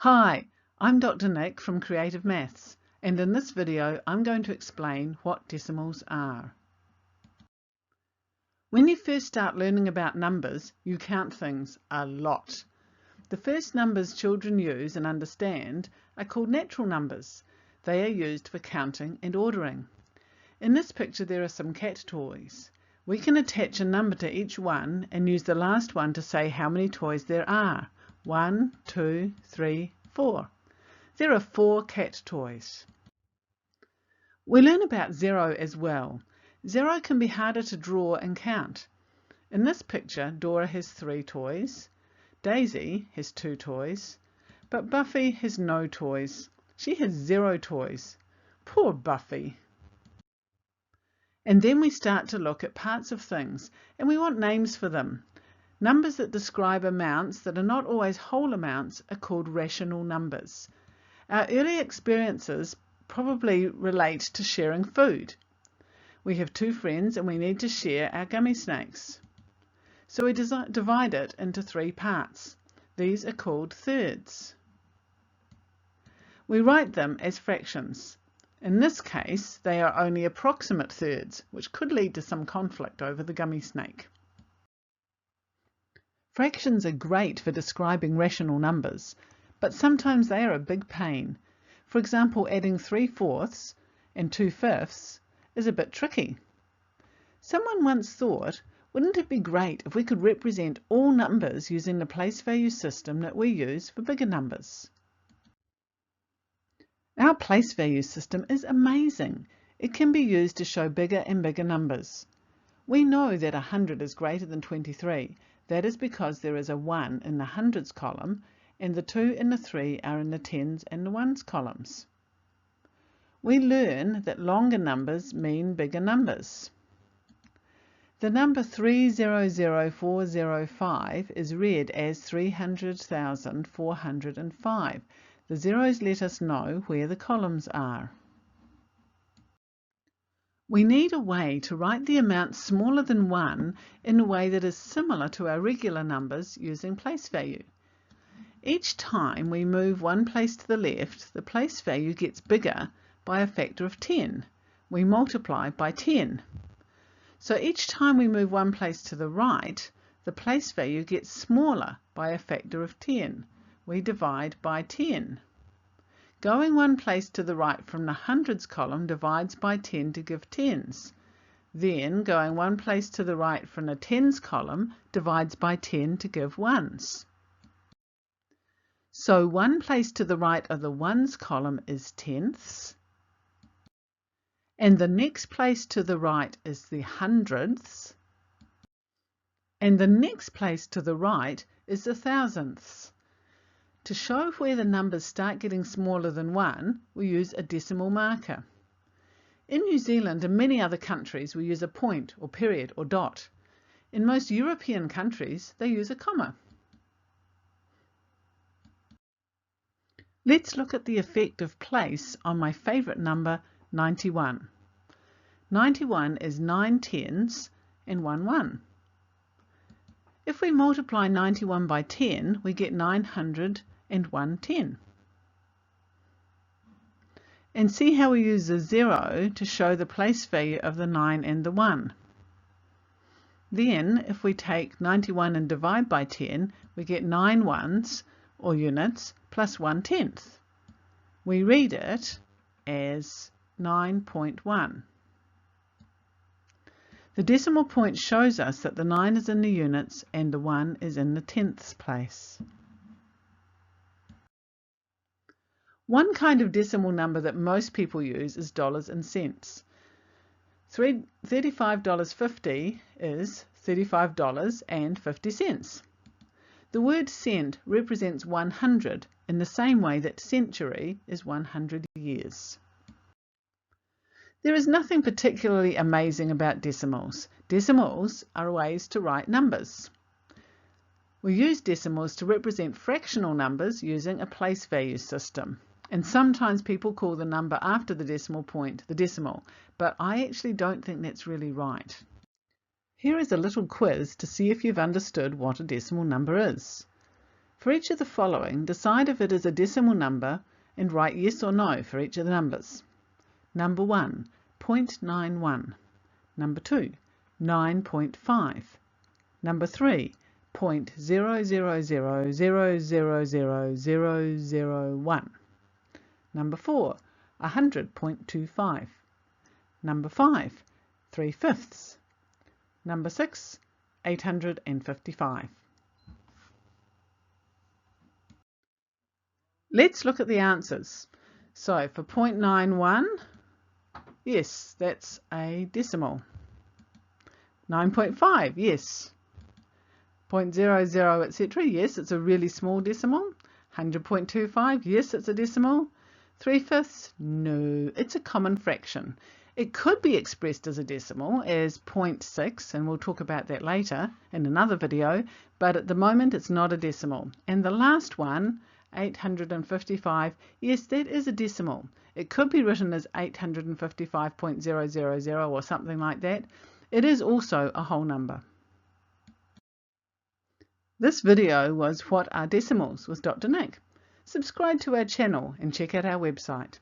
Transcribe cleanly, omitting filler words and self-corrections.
Hi, I'm Dr. Nic from Creative Maths, and in this video I'm going to explain what decimals are. When you first start learning about numbers, you count things a lot. The first numbers children use and understand are called natural numbers. They are used for counting and ordering. In this picture there are some cat toys. We can attach a number to each one and use the last one to say how many toys there are. 1, 2, 3, 4. There are 4 cat toys. We learn about zero as well. Zero can be harder to draw and count. In this picture, Dora has 3 toys, Daisy has 2 toys, but Buffy has no toys. She has 0 toys. Poor Buffy. And then we start to look at parts of things, and we want names for them. Numbers that describe amounts that are not always whole amounts are called rational numbers. Our early experiences probably relate to sharing food. We have 2 friends and we need to share our gummy snakes. So we divide it into 3 parts. These are called thirds. We write them as fractions. In this case, they are only approximate thirds, which could lead to some conflict over the gummy snake. Fractions are great for describing rational numbers, but sometimes they are a big pain. For example, adding 3/4 and 2/5 is a bit tricky. Someone once thought, wouldn't it be great if we could represent all numbers using the place value system that we use for bigger numbers? Our place value system is amazing. It can be used to show bigger and bigger numbers. We know that 100 is greater than 23. That is because there is a 1 in the hundreds column and the 2 and the 3 are in the tens and the ones columns. We learn that longer numbers mean bigger numbers. The number 300405 is read as 300,405. The zeros let us know where the columns are. We need a way to write the amount smaller than 1 in a way that is similar to our regular numbers using place value. Each time we move one place to the left, the place value gets bigger by a factor of 10. We multiply by 10. So each time we move one place to the right, the place value gets smaller by a factor of 10. We divide by 10. Going one place to the right from the hundreds column divides by 10 to give tens. Then going one place to the right from the tens column divides by 10 to give ones. So one place to the right of the ones column is tenths, and the next place to the right is the hundredths, and the next place to the right is the thousandths. To show where the numbers start getting smaller than 1, we use a decimal marker. In New Zealand and many other countries we use a point or period or dot. In most European countries they use a comma. Let's look at the effect of place on my favourite number, 91. 91 is 9 tens and 1 1. If we multiply 91 by 10, we get 900 and 110. And see how we use the 0 to show the place value of the 9 and the 1. Then if we take 91 and divide by 10, we get 9 ones or units plus 1/10. We read it as 9.1. The decimal point shows us that the 9 is in the units and the 1 is in the tenths place. One kind of decimal number that most people use is dollars and cents. $35.50 is $35.50. The word cent represents 100 in the same way that century is 100 years. There is nothing particularly amazing about decimals. Decimals are ways to write numbers. We use decimals to represent fractional numbers using a place value system. And sometimes people call the number after the decimal point the decimal, but I actually don't think that's really right. Here is a little quiz to see if you've understood what a decimal number is. For each of the following, decide if it is a decimal number and write yes or no for each of the numbers. Number 1, 0.91. Number 2, 9.5. Number 3, 0.000000001. Number 4, 100.25. Number 5, 3/5. Number 6, 855. Let's look at the answers. So for 0.91, yes, that's a decimal. 9.5, yes. 0.00, etc., yes, it's a really small decimal. 100.25, yes, it's a decimal. 3/5, no, it's a common fraction. It could be expressed as a decimal as 0.6, and we'll talk about that later in another video, but at the moment it's not a decimal. And the last one, 855, yes, that is a decimal. It could be written as 855.000 or something like that. It is also a whole number. This video was What Are Decimals with Dr. Nic. Subscribe to our channel and check out our website.